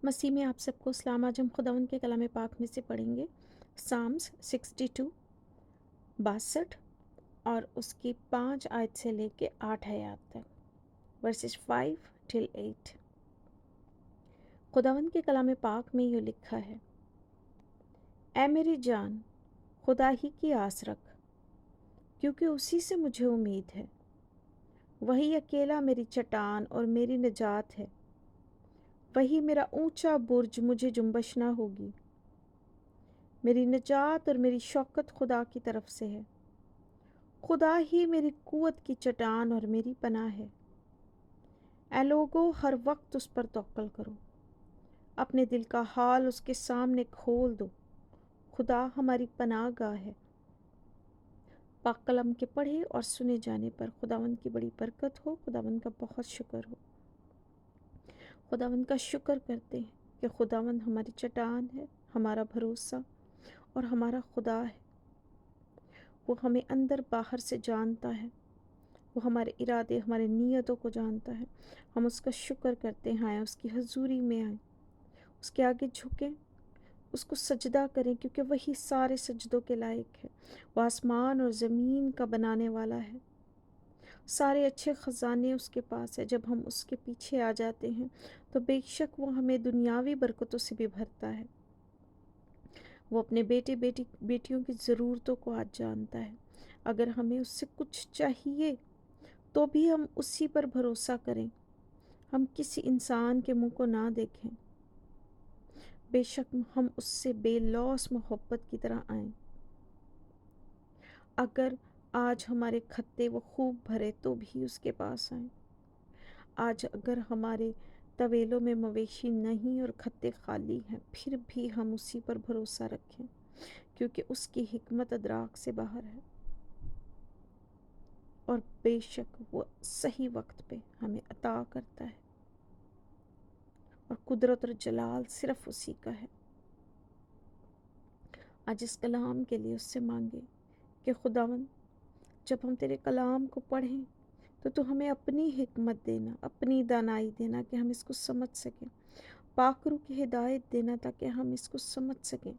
मसीह में आप सबको सलाम। आज हम खुदावंद के कलाम पाक में से पढ़ेंगे साम्स 62 62 और उसकी 5 आयत से लेके 8 आयत तक, वर्सेस 5 till 8। खुदावंद के कलाम पाक में यूँ लिखा है, ऐ मेरी जान, खुदा ही की आस रख, क्योंकि उसी से मुझे उम्मीद है। वही अकेला मेरी चट्टान और मेरी निजात है। वही मेरा ऊंचा बुर्ज, मुझे जुम्बश ना होगी। मेरी निजात और मेरी शौकत खुदा की तरफ से है। खुदा ही मेरी कुव्वत की चट्टान और मेरी पनाह है। ऐ लोगो, हर वक्त उस पर तवक्कल करो, अपने दिल का हाल उसके सामने खोल दो। खुदा हमारी पनाह गाह है। पाक कलम के पढ़े और सुने जाने पर खुदावंद की बड़ी बरकत हो। खुदावंद का बहुत शुक्र हो। खुदावंद का शुक्र करते हैं कि खुदावंद हमारी चट्टान है, हमारा भरोसा और हमारा खुदा है। वो हमें अंदर बाहर से जानता है। वो हमारे इरादे, हमारे नीयतों को जानता है। हम उसका शुक्र करते हैं, आए उसकी हजूरी में आए, उसके आगे झुकें, उसको सजदा करें, क्योंकि वही सारे सजदों के लायक है। वो आसमान और ज़मीन का बनाने वाला है। सारे अच्छे ख़जाने उसके पास है। जब हम उसके पीछे आ जाते हैं तो बेशक वो हमें दुनियावी बरकतों से भी भरता है। वो अपने बेटियों की ज़रूरतों को आज जानता है। अगर हमें उससे कुछ चाहिए तो भी हम उसी पर भरोसा करें, हम किसी इंसान के मुंह को ना देखें। बेशक हम उससे बेलौस मोहब्बत की तरह आएं। अगर आज हमारे खत्ते वो खूब भरे तो भी उसके पास आएं। आज अगर हमारे तवेलों में मवेशी नहीं और खत्ते खाली हैं, फिर भी हम उसी पर भरोसा रखें, क्योंकि उसकी हिकमत अदराक से बाहर है। और बेशक वो सही वक्त पे हमें अता करता है, और कुदरत और जलाल सिर्फ उसी का है। आज इस कलाम के लिए उससे मांगे कि खुदावंद, जब हम तेरे कलाम को पढ़ें तो तू हमें अपनी हिकमत देना, अपनी दानाई देना कि हम इसको समझ सकें। पाक रूह की हिदायत देना ताकि हम इसको समझ सकें,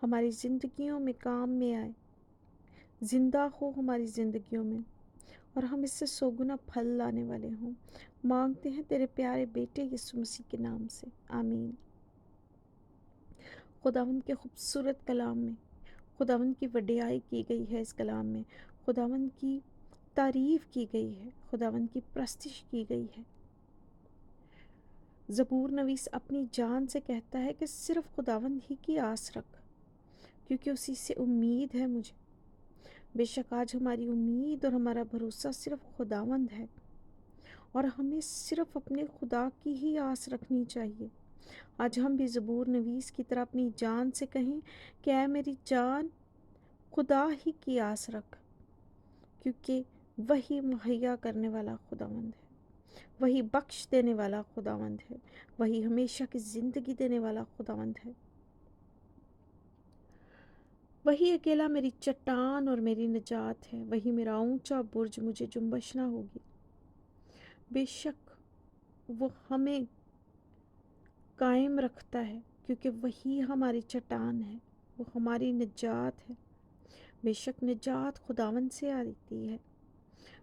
हमारी ज़िंदगियों में काम में आए, ज़िंदा हो हमारी ज़िंदगियों में, और हम इससे सोगुना फल लाने वाले हों। मांगते हैं तेरे प्यारे बेटे यीशु मसीह के नाम से, आमीन। खुदावंद के खूबसूरत कलाम में खुदावंद की वडियाई की गई है। इस कलाम में खुदावंद की तारीफ़ की गई है, खुदावंद की प्रस्तिश की गई है। ज़बूर नवीस अपनी जान से कहता है कि सिर्फ खुदावंद ही की आस रख, क्योंकि उसी से उम्मीद है मुझे। बेशक आज हमारी उम्मीद और हमारा भरोसा सिर्फ खुदावंद है, और हमें सिर्फ अपने खुदा की ही आस रखनी चाहिए। आज हम भी ज़बूर नवीस की तरह अपनी जान से कहें कि ऐ मेरी जान, खुदा ही की आस रख, क्योंकि वही मुहैया करने वाला खुदावंद है, वही बख्श देने वाला खुदावंद है, वही हमेशा की ज़िंदगी देने वाला खुदावंद है। वही अकेला मेरी चट्टान और मेरी निजात है। वही मेरा ऊंचा बुर्ज, मुझे जुम्बश ना होगी। बेशक वो हमें कायम रखता है, क्योंकि वही हमारी चट्टान है, वो हमारी निजात है। बेशक निजात खुदावंद से आती है।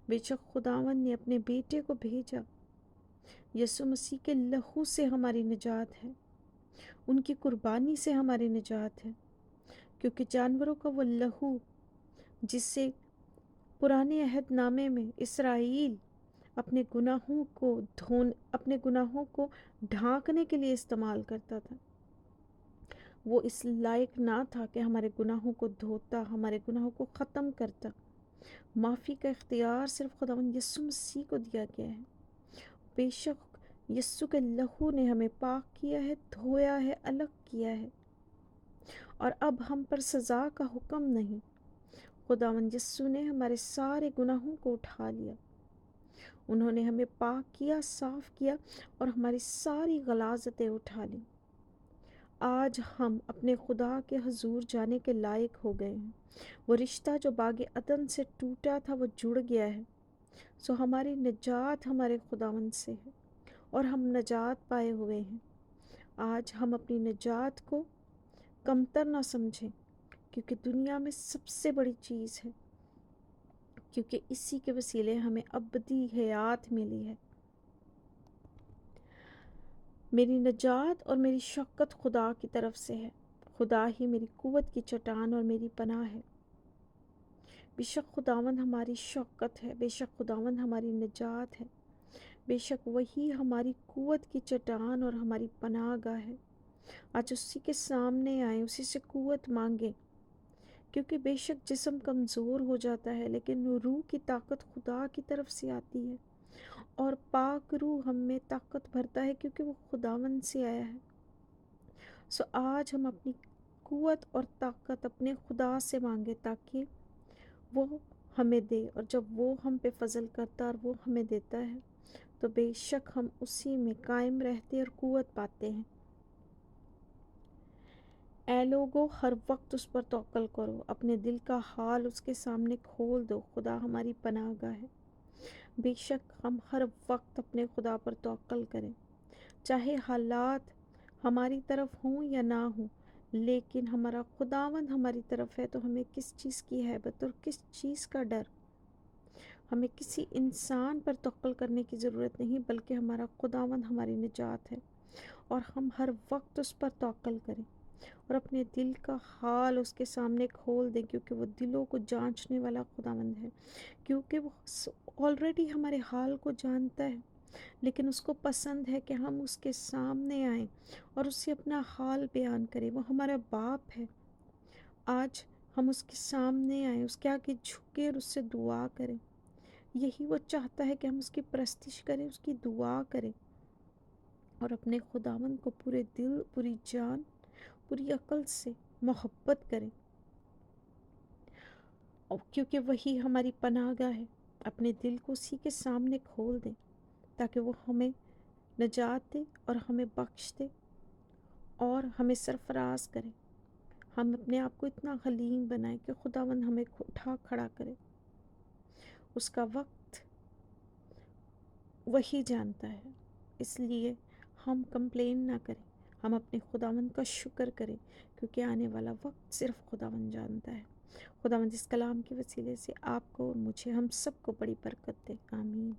बेशक खुदावंद ने अपने बेटे को भेजा। यीशु मसीह के लहू से हमारी निजात है, उनकी कुर्बानी से हमारी निजात है, क्योंकि जानवरों का वो लहू जिससे पुराने अहद नामे में इसराइल अपने गुनाहों को ढांकने के लिए इस्तेमाल करता था, वो इस लायक ना था कि हमारे गुनाहों को धोता, हमारे गुनाहों को ख़त्म करता। माफ़ी का इख्तियार सिर्फ खुदावंद यीशु मसीह को दिया गया है। बेशक यीशु के लहू ने हमें पाक किया है, धोया है, अलग किया है, और अब हम पर सज़ा का हुक्म नहीं। खुदावंद यीशु ने हमारे सारे गुनाहों को उठा लिया। उन्होंने हमें पाक किया, साफ़ किया, और हमारी सारी गलाज़तें उठा ली। आज हम अपने खुदा के हजूर जाने के लायक हो गए हैं। वो रिश्ता जो बागे अदन से टूटा था वो जुड़ गया है। सो हमारी निजात हमारे खुदावंद से है, اور ہم نجات پائے ہوئے ہیں۔ آج ہم اپنی نجات کو کمتر نہ سمجھیں، کیونکہ دنیا میں سب سے بڑی چیز ہے، کیونکہ اسی کے وسیلے ہمیں ابدی حیات ملی ہے۔ میری نجات اور میری شفقت خدا کی طرف سے ہے۔ خدا ہی میری قوت کی چٹان اور میری پناہ ہے۔ بے شک خداوند ہماری شفقت ہے، بے شک خداوند ہماری نجات ہے، بے شک وہی ہماری قوت کی چٹان اور ہماری پناہ گاہ ہے۔ آج اسی کے سامنے آئیں، اسی سے قوت مانگیں، کیونکہ بے شک جسم کمزور ہو جاتا ہے، لیکن روح کی طاقت خدا کی طرف سے آتی ہے، اور پاک روح ہم میں طاقت بھرتا ہے، کیونکہ وہ خداوند سے آیا ہے۔ سو آج ہم اپنی قوت اور طاقت اپنے خدا سے مانگے، تاکہ وہ ہمیں دے، اور جب وہ ہم پہ فضل کرتا اور وہ ہمیں دیتا ہے تو بے شک ہم اسی میں قائم رہتے اور قوت پاتے ہیں۔ اے لوگو، ہر وقت اس پر توکل کرو، اپنے دل کا حال اس کے سامنے کھول دو، خدا ہماری پناہ گاہ ہے۔ بے شک ہم ہر وقت اپنے خدا پر توکل کریں، چاہے حالات ہماری طرف ہوں یا نہ ہوں، لیکن ہمارا خداوند ہماری طرف ہے تو ہمیں کس چیز کی ہیبت اور کس چیز کا ڈر؟ ہمیں کسی انسان پر توکل کرنے کی ضرورت نہیں، بلکہ ہمارا خداوند ہماری نجات ہے، اور ہم ہر وقت اس پر توکل کریں اور اپنے دل کا حال اس کے سامنے کھول دیں، کیونکہ وہ دلوں کو جانچنے والا خداوند ہے، کیونکہ وہ آلریڈی ہمارے حال کو جانتا ہے، لیکن اس کو پسند ہے کہ ہم اس کے سامنے آئیں اور اس سے اپنا حال بیان کریں۔ وہ ہمارا باپ ہے۔ آج ہم اس کے سامنے آئیں، اس کے آگے جھکے اور اس سے دعا کریں۔ یہی وہ چاہتا ہے کہ ہم اس کی پرستش کریں، اس کی دعا کریں، اور اپنے خداوند کو پورے دل، پوری جان، پوری عقل سے محبت کریں، اور کیونکہ وہی ہماری پناہ گاہ ہے۔ اپنے دل کو اسی کے سامنے کھول دیں، تاکہ وہ ہمیں نجات دے اور ہمیں بخش دے اور ہمیں سرفراز کرے۔ ہم اپنے آپ کو اتنا حلیم بنائیں کہ خداوند ہمیں اٹھا کھڑا کرے۔ اس کا وقت وہی جانتا ہے، اس لیے ہم کمپلین نہ کریں، ہم اپنے خداوند کا شکر کریں، کیونکہ آنے والا وقت صرف خداوند جانتا ہے۔ خداوند اس کلام کے وسیلے سے آپ کو اور مجھے، ہم سب کو بڑی برکت دے۔ آمین۔